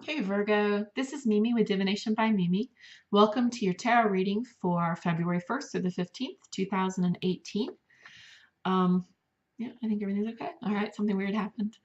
Hey Virgo, this is Mimi with Divination by Mimi. Welcome to your tarot reading for February 1st through the 15th, 2018. Yeah, I think everything's okay. All right, something weird happened.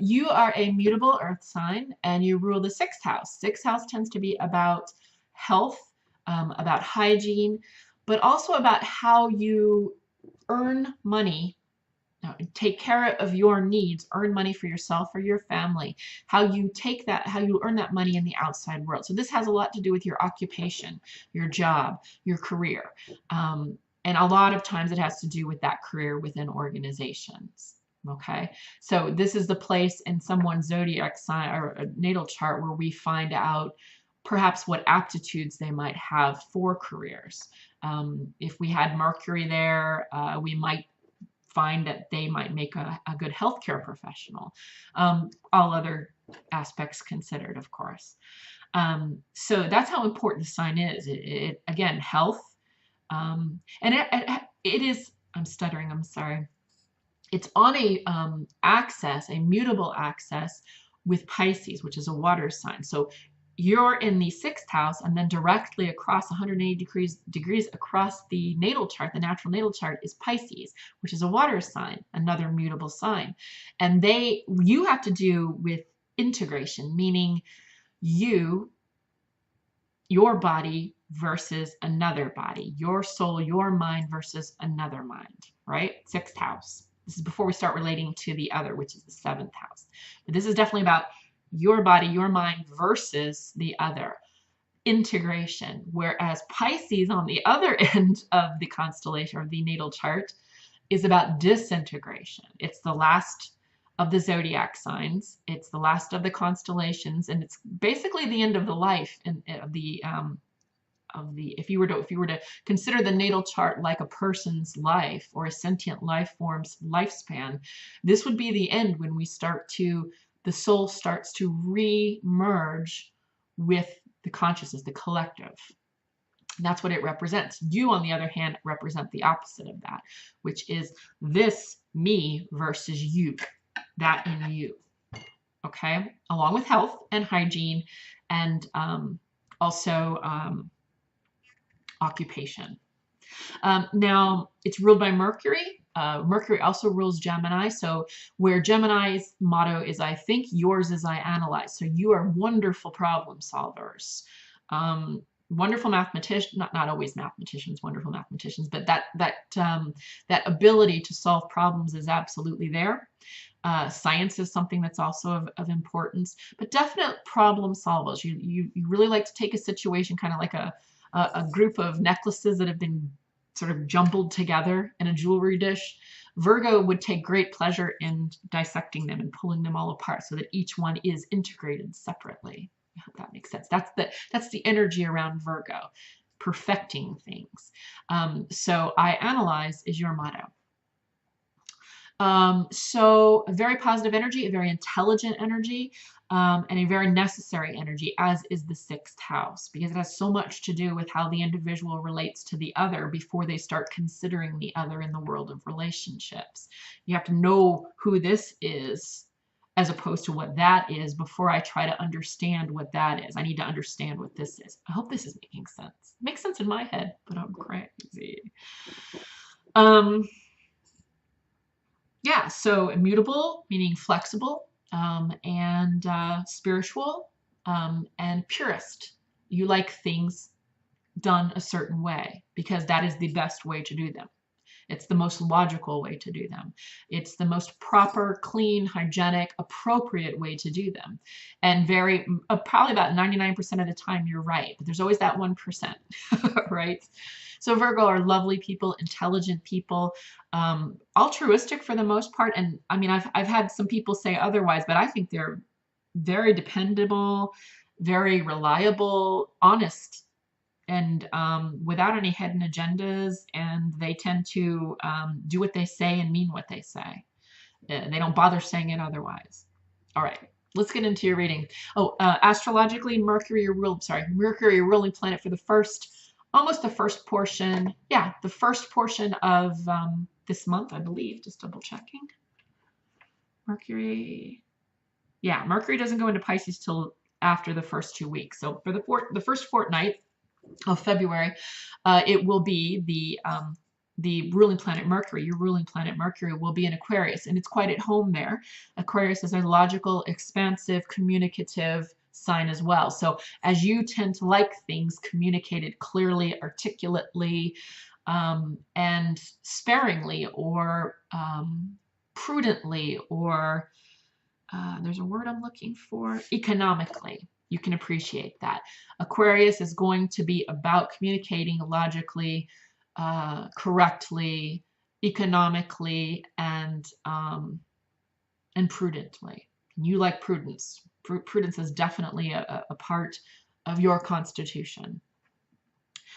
You are a mutable earth sign and you rule the sixth house. Sixth house tends to be about health, about hygiene, but also about how you earn money, take care of your needs, earn money for yourself or your family, how you take that, how you earn that money in the outside world. So this has a lot to do with your occupation, your job, your career. And a lot of times it has to do with that career within organizations. Okay, so this is the place in someone's zodiac sign or a natal chart where we find out perhaps what aptitudes they might have for careers. If we had Mercury there, we might find that they might make a good healthcare professional. All other aspects considered, of course. So that's how important the sign is. It again, health. And it is, I'm stuttering, I'm sorry. It's on a axis, a mutable axis with Pisces, which is a water sign. So you're in the sixth house, and then directly across 180 degrees across the natal chart, the natural natal chart, is Pisces, which is a water sign, another mutable sign. And you have to do with integration, meaning your body versus another body, your soul, your mind versus another mind, right? Sixth house. This is before we start relating to the other, which is the seventh house. But this is definitely about your body, your mind versus the other. Integration. Whereas Pisces on the other end of the constellation or the natal chart is about disintegration. It's the last of the zodiac signs. It's the last of the constellations, and it's basically the end of the life if you were to consider the natal chart like a person's life or a sentient life form's lifespan, this would be the end when the soul starts to re-merge with the consciousness, the collective. And that's what it represents. You, on the other hand, represent the opposite of that, which is this me versus you, that in you. Okay, along with health and hygiene, and also occupation. Now, it's ruled by Mercury. Mercury also rules Gemini. So where Gemini's motto is, I think, yours is I analyze. So you are wonderful problem solvers. Wonderful mathematicians, not always mathematicians, wonderful mathematicians, but that ability to solve problems is absolutely there. Science is something that's also of importance, but definite problem solvers. You really like to take a situation kind of like a group of necklaces that have been sort of jumbled together in a jewelry dish. Virgo would take great pleasure in dissecting them and pulling them all apart so that each one is integrated separately. I hope that makes sense. That's the energy around Virgo, perfecting things. So I analyze is your motto. So a very positive energy, a very intelligent energy, and a very necessary energy, as is the sixth house, because it has so much to do with how the individual relates to the other before they start considering the other in the world of relationships. You have to know who this is as opposed to what that is before I try to understand what that is. I need to understand what this is. I hope this is making sense. It makes sense in my head, but I'm crazy. Yeah, so immutable, meaning flexible, and spiritual, and purist. You like things done a certain way because that is the best way to do them. It's the most logical way to do them. It's the most proper, clean, hygienic, appropriate way to do them. And probably about 99% of the time you're right, but there's always that 1%, right? So Virgo are lovely people, intelligent people, altruistic for the most part. And I mean, I've had some people say otherwise, but I think they're very dependable, very reliable, honest, and without any hidden agendas, and they tend to do what they say and mean what they say. They don't bother saying it otherwise. All right, let's get into your reading. Astrologically, Mercury, your ruling planet for almost the first portion. Yeah, the first portion of this month, I believe. Just double checking. Mercury. Yeah, Mercury doesn't go into Pisces till after the first 2 weeks. So for the first fortnight of February, it will be the ruling planet Mercury. Your ruling planet Mercury will be in Aquarius, and it's quite at home there. Aquarius is a logical, expansive, communicative sign as well. So as you tend to like things communicated clearly, articulately, and sparingly, or prudently, or there's a word I'm looking for, economically. You can appreciate that. Aquarius is going to be about communicating logically, correctly, economically, and prudently. You like prudence. Prudence is definitely a part of your constitution.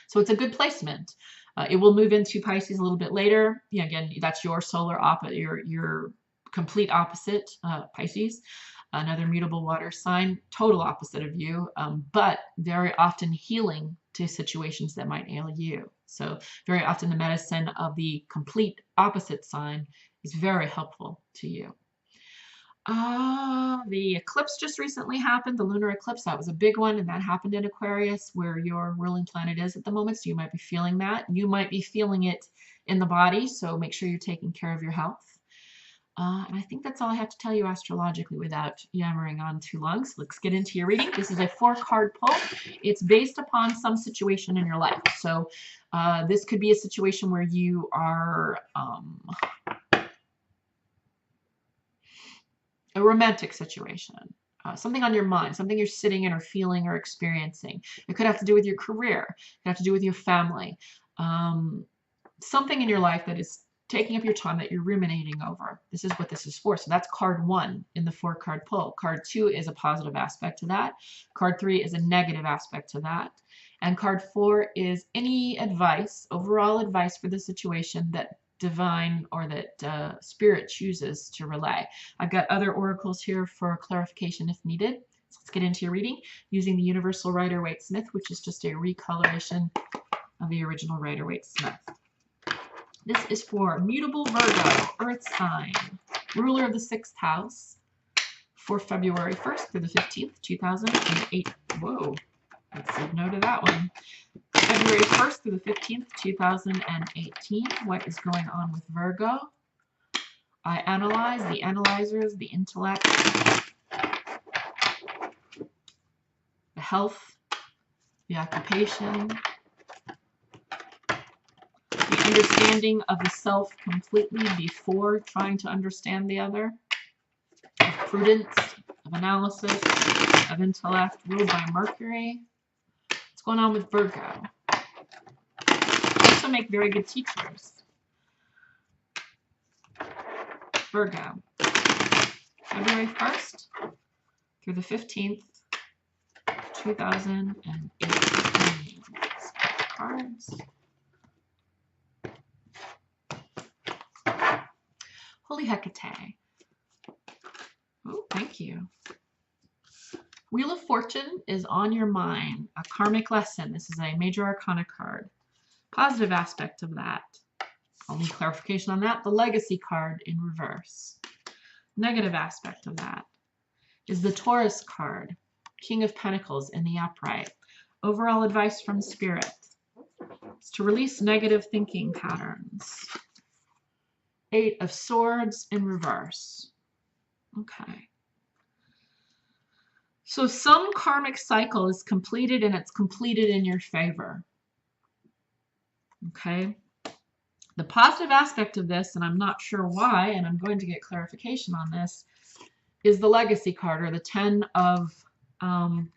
So it's a good placement. It will move into Pisces a little bit later. Yeah, again, that's your solar opposite, your complete opposite, Pisces, another mutable water sign, total opposite of you, but very often healing to situations that might ail you. So very often the medicine of the complete opposite sign is very helpful to you. The eclipse just recently happened, the lunar eclipse. That was a big one, and that happened in Aquarius, where your ruling planet is at the moment. So you might be feeling that. You might be feeling it in the body, so make sure you're taking care of your health. And I think that's all I have to tell you astrologically without yammering on too long. So let's get into your reading. This is a 4-card pull. It's based upon some situation in your life. So this could be a situation where you are a romantic situation, something on your mind, something you're sitting in or feeling or experiencing. It could have to do with your career. It could have to do with your family. Something in your life that is taking up your time that you're ruminating over. This is what this is for. So that's card 1 in the 4-card pull. Card 2 is a positive aspect to that. Card 3 is a negative aspect to that. And card 4 is any advice, overall advice for the situation that divine or that spirit chooses to relay. I've got other oracles here for clarification if needed. So let's get into your reading using the Universal Rider-Waite-Smith, which is just a recoloration of the original Rider-Waite-Smith. This is for mutable Virgo, Earth sign, ruler of the 6th house, for February 1st through the 15th, 2008. Whoa, let's say no to that one. February 1st through the 15th, 2018. What is going on with Virgo? I analyze, the analyzers, the intellect, the health, the occupation, the understanding of the self completely before trying to understand the other, of prudence, of analysis, of intellect, ruled by Mercury. What's going on with Virgo? Also make very good teachers. Virgo, February 1st through the 15th, 2018. Cards. Holy Hecate. Oh, thank you. Wheel of Fortune is on your mind. A karmic lesson. This is a major arcana card. Positive aspect of that. I'll need clarification on that. The Legacy card in reverse. Negative aspect of that is the Taurus card. King of Pentacles in the upright. Overall advice from Spirit is to release negative thinking patterns. 8 of Swords in reverse. Okay. So some karmic cycle is completed, and it's completed in your favor. Okay. The positive aspect of this, and I'm not sure why, and I'm going to get clarification on this, is the Legacy card, or the 10 of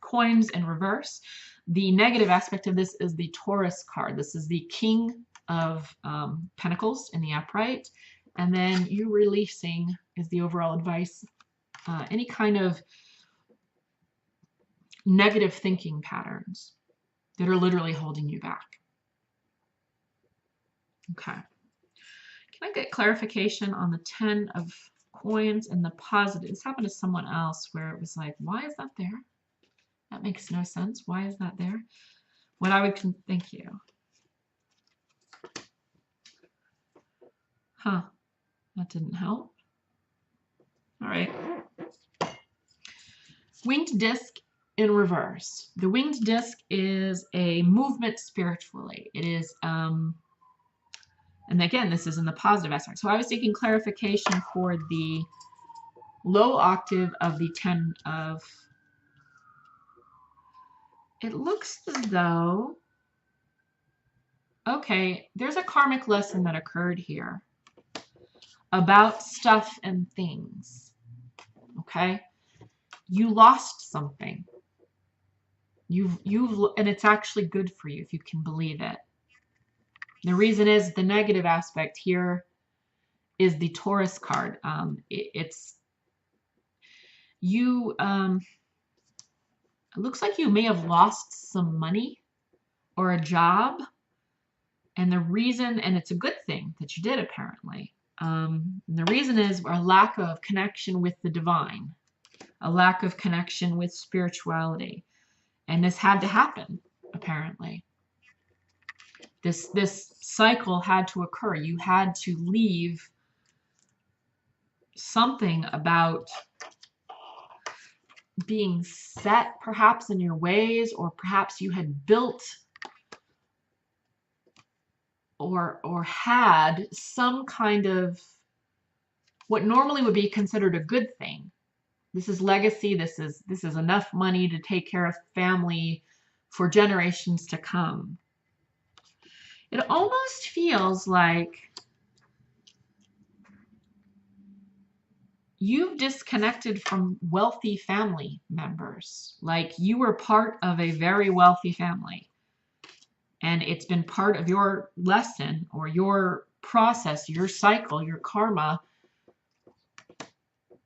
coins in reverse. The negative aspect of this is the Taurus card. This is the King of Pentacles in the upright. And then you releasing is the overall advice. Any kind of negative thinking patterns that are literally holding you back. Okay. Can I get clarification on the 10 of coins and the positive? This happened to someone else where it was like, why is that there? That makes no sense. Why is that there? What I would, thank you. Huh. That didn't help. All right. Winged disc in reverse. The winged disc is a movement spiritually. It is, and again, this is in the positive aspect. So I was seeking clarification for the low octave of the 10 of, it looks as though, okay, there's a karmic lesson that occurred here about stuff and things. Okay, you lost something. And it's actually good for you if you can believe it. The reason is the negative aspect here is the Taurus card. It's you. It looks like you may have lost some money or a job, and the reason, and it's a good thing that you did apparently. The reason is a lack of connection with the divine, a lack of connection with spirituality. And this had to happen, apparently. This cycle had to occur. You had to leave something about being set, perhaps, in your ways, or perhaps you had built or had some kind of what normally would be considered a good thing. This is legacy. This is enough money to take care of family for generations to come. It almost feels like you've disconnected from wealthy family members. Like you were part of a very wealthy family, and it's been part of your lesson or your process, your cycle, your karma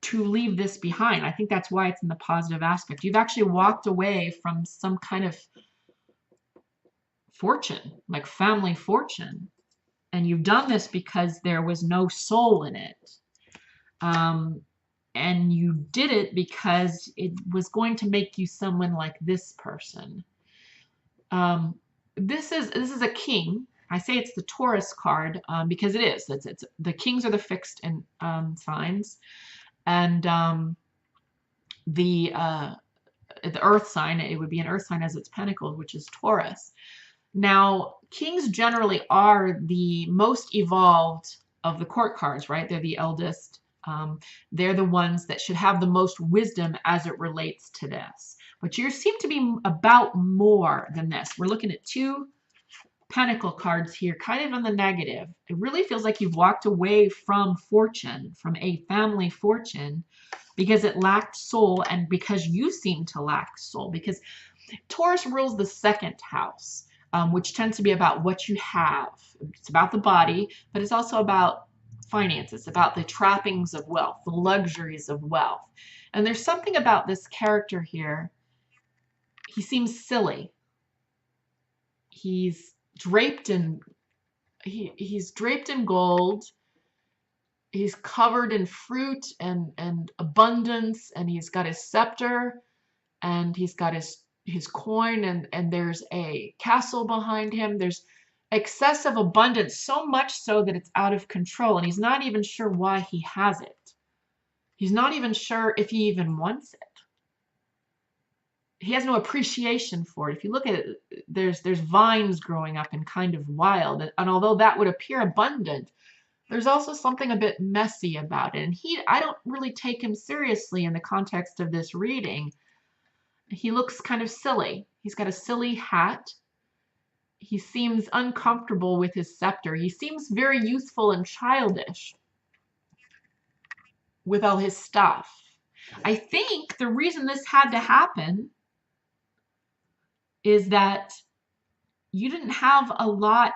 to leave this behind. I think that's why it's in the positive aspect. You've actually walked away from some kind of fortune, like family fortune. And you've done this because there was no soul in it. And you did it because it was going to make you someone like this person. This is a king. I say it's the Taurus card because it is. It's the kings are the fixed in, signs. And the earth sign, it would be an earth sign as its pentacle, which is Taurus. Now, kings generally are the most evolved of the court cards, right? They're the eldest. They're the ones that should have the most wisdom as it relates to this. But you seem to be about more than this. We're looking at two pentacle cards here, kind of in the negative. It really feels like you've walked away from fortune, from a family fortune, because it lacked soul and because you seem to lack soul. Because Taurus rules the second house, which tends to be about what you have. It's about the body, but it's also about finances, about the trappings of wealth, the luxuries of wealth. And there's something about this character here. He seems silly. He's draped in he's draped in gold. He's covered in fruit and abundance, and he's got his scepter, and he's got his coin, and there's a castle behind him. There's excessive abundance, so much so that it's out of control, and he's not even sure why he has it. He's not even sure if he even wants it. He has no appreciation for it. If you look at it, there's vines growing up and kind of wild, and although that would appear abundant, there's also something a bit messy about it. And I don't really take him seriously in the context of this reading. He looks kind of silly. He's got a silly hat. He seems uncomfortable with his scepter. He seems very youthful and childish with all his stuff. I think the reason this had to happen is that you didn't have a lot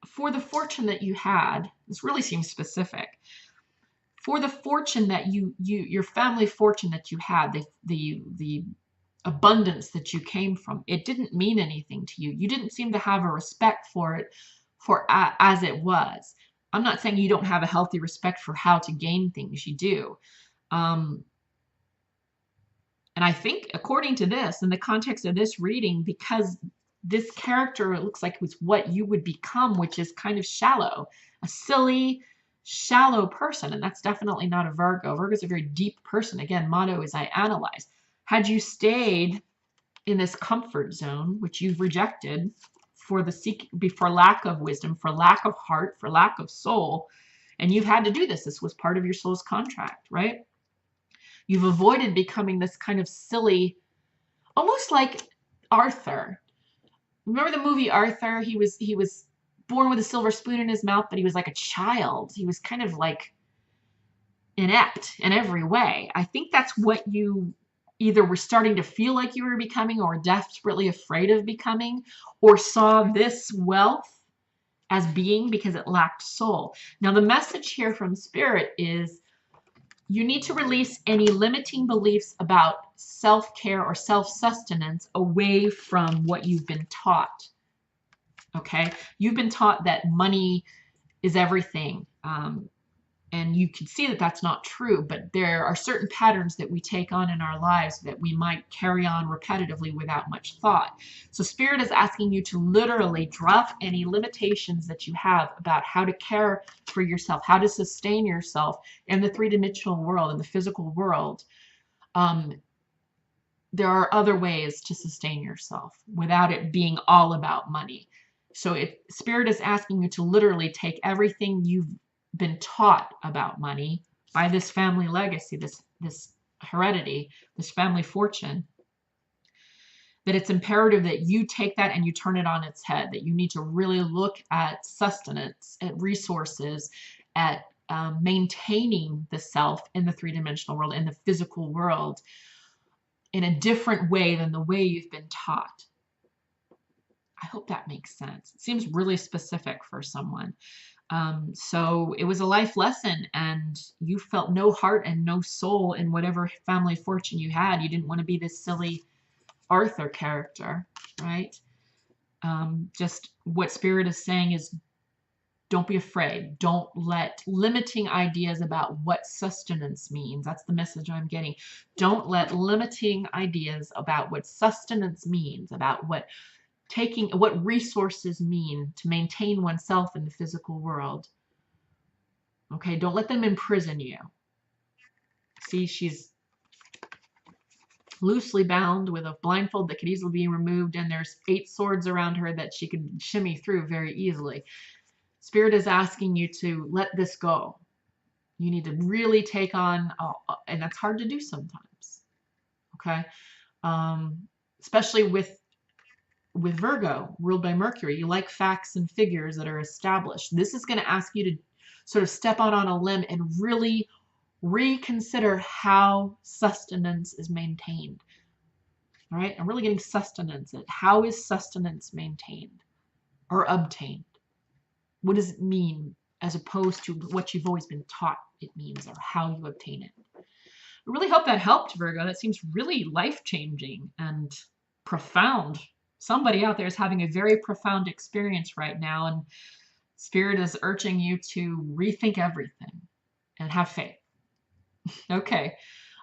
for the fortune that you had. This really seems specific. For the fortune that your family fortune that you had, the abundance that you came from, it didn't mean anything to you. You didn't seem to have a respect for it as it was. I'm not saying you don't have a healthy respect for how to gain things. You do. And I think, according to this, in the context of this reading, because this character looks like it's what you would become, which is kind of shallow, a silly, shallow person, and that's definitely not a Virgo. Virgo is a very deep person. Again, motto is I analyze. Had you stayed in this comfort zone, which you've rejected for lack of wisdom, for lack of heart, for lack of soul, and you've had to do this. This was part of your soul's contract, right? You've avoided becoming this kind of silly, almost like Arthur. Remember the movie Arthur? He was born with a silver spoon in his mouth, but he was like a child. He was kind of like inept in every way. I think that's what you either were starting to feel like you were becoming, or desperately afraid of becoming, or saw this wealth as being because it lacked soul. Now, the message here from Spirit is you need to release any limiting beliefs about self-care or self-sustenance away from what you've been taught. Okay? You've been taught that money is everything. And you can see that that's not true, but there are certain patterns that we take on in our lives that we might carry on repetitively without much thought. So Spirit is asking you to literally drop any limitations that you have about how to care for yourself, how to sustain yourself in the three-dimensional world, in the physical world. There are other ways to sustain yourself without it being all about money. So Spirit is asking you to literally take everything you've been taught about money by this family legacy, this heredity, this family fortune, that it's imperative that you take that and you turn it on its head, that you need to really look at sustenance, at resources, at maintaining the self in the three-dimensional world, in the physical world, in a different way than the way you've been taught. I hope that makes sense. It seems really specific for someone. So it was a life lesson, and you felt no heart and no soul in whatever family fortune you had. You didn't want to be this silly Arthur character, right? Just what Spirit is saying is, don't be afraid. Don't let limiting ideas about what sustenance means. That's the message I'm getting. Don't let limiting ideas about what sustenance means, about what resources mean to maintain oneself in the physical world. Okay, don't let them imprison you. See, she's loosely bound with a blindfold that could easily be removed, and there's 8 swords around her that she could shimmy through very easily. Spirit is asking you to let this go. You need to really take on, and that's hard to do sometimes. Okay, especially with Virgo, ruled by Mercury. You like facts and figures that are established. This is going to ask you to sort of step out on a limb and really reconsider how sustenance is maintained. All right, I'm really getting sustenance. How is sustenance maintained or obtained? What does it mean as opposed to what you've always been taught it means, or how you obtain it? I really hope that helped, Virgo. That seems really life-changing and profound. Somebody out there is having a very profound experience right now, and Spirit is urging you to rethink everything and have faith. Okay.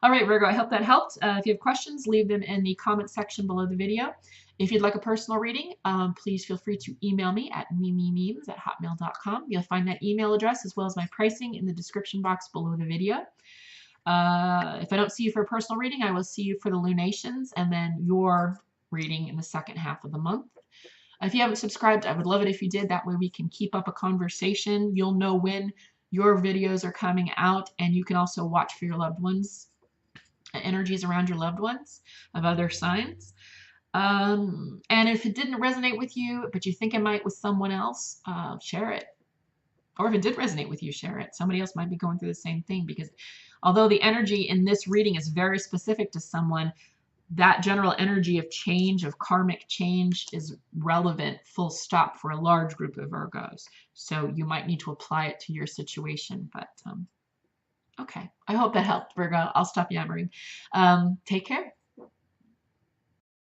All right, Virgo, I hope that helped. If you have questions, leave them in the comment section below the video. If you'd like a personal reading, please feel free to email me at mimimemes@hotmail.com. You'll find that email address as well as my pricing in the description box below the video. If I don't see you for a personal reading, I will see you for the lunations and then your reading in the second half of the month. If you haven't subscribed, I would love it if you did. That way we can keep up a conversation. You'll know when your videos are coming out, and you can also watch for your loved ones, energies around your loved ones of other signs. And if it didn't resonate with you, but you think it might with someone else, share it. Or if it did resonate with you, share it. Somebody else might be going through the same thing, because although the energy in this reading is very specific to someone, that general energy of change, of karmic change, is relevant, full stop, for a large group of Virgos. So you might need to apply it to your situation. But okay, I hope that helped, Virgo. I'll stop yammering. Take care.